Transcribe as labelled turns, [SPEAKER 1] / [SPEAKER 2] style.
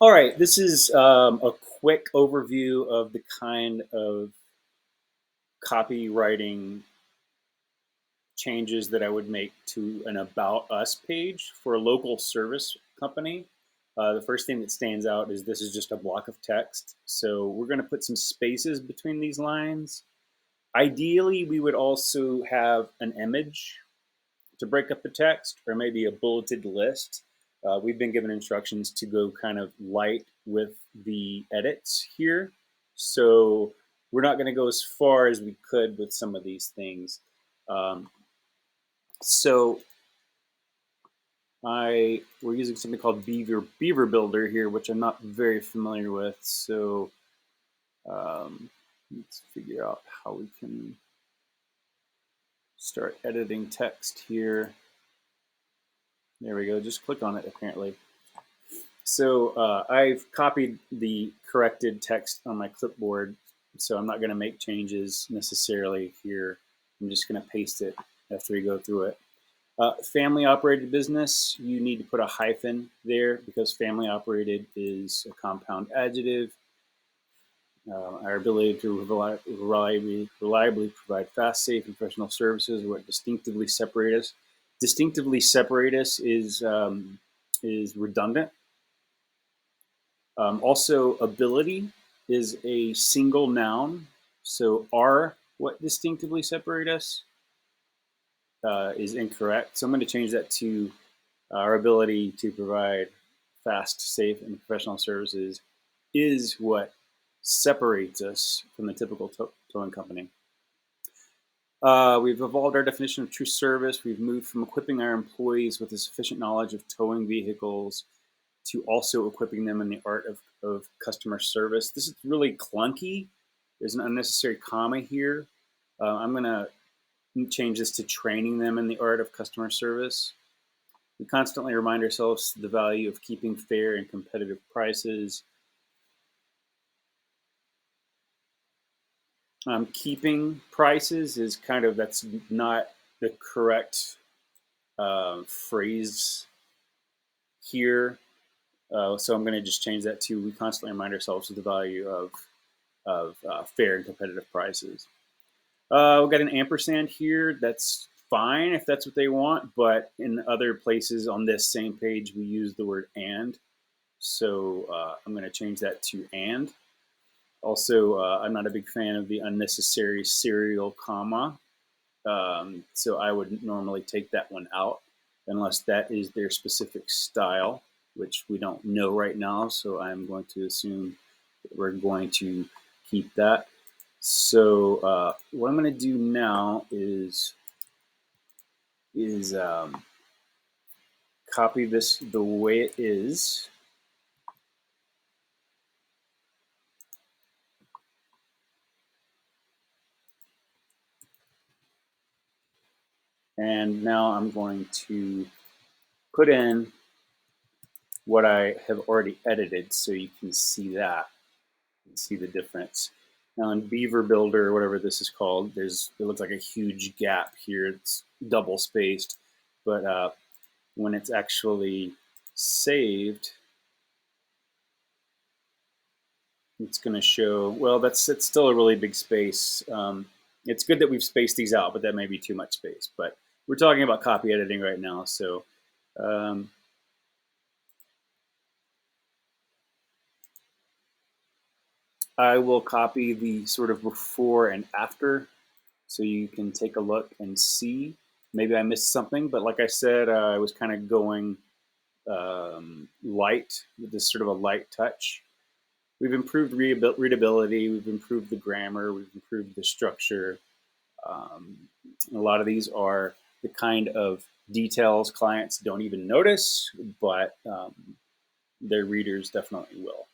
[SPEAKER 1] All right, this is a quick overview of the kind of copywriting changes that I would make to an About Us page for a local service company. The first thing that stands out is this is just a block of text. So we're going to put some spaces between these lines. Ideally, we would also have an image to break up the text or maybe a bulleted list. We've been given instructions to go kind of light with the edits here. So we're not going to go as far as we could with some of these things. Um, so we're using something called Beaver Builder here, which I'm not very familiar with. So let's figure out how we can start editing text here. There we go. Just click on it, apparently. So I've copied the corrected text on my clipboard, so I'm not going to make changes necessarily here. I'm just going to paste it after we go through it. Family operated business, you need to put a hyphen there because family operated is a compound adjective. Our ability to reliably provide fast, safe, and professional services are what distinctively separate us. Distinctively separate us is redundant. Also, ability is a single noun. So are what distinctively separate us is incorrect. So I'm going to change that to our ability to provide fast, safe, and professional services is what separates us from the typical towing company. We've evolved our definition of true service. We've moved from equipping our employees with a sufficient knowledge of towing vehicles to also equipping them in the art of customer service. This is really clunky. There's an unnecessary comma here. I'm going to change this to training them in the art of customer service. We constantly remind ourselves the value of keeping fair and competitive prices. Keeping prices is that's not the correct phrase here. So I'm going to just change that to we constantly remind ourselves of the value of fair and competitive prices. We've got an ampersand here. That's fine if that's what they want, but in other places on this same page, we use the word and. So I'm going to change that to and. Also, I'm not a big fan of the unnecessary serial comma. So I would normally take that one out unless that is their specific style, which we don't know right now. So I'm going to assume that we're going to keep that. So what I'm going to do now is copy this the way it is. And now I'm going to put in what I have already edited so you can see that and see the difference. Now in Beaver Builder, whatever this is called, it looks like a huge gap here. It's double spaced, but when it's actually saved, it's going to show, well, it's still a really big space. It's good that we've spaced these out, but that may be too much space. But we're talking about copy editing right now, so I will copy the sort of before and after so you can take a look and see. Maybe I missed something, but like I said, I was kind of going light with this sort of a light touch. We've improved readability, we've improved the grammar, we've improved the structure. A lot of these are the kind of details clients don't even notice, but their readers definitely will.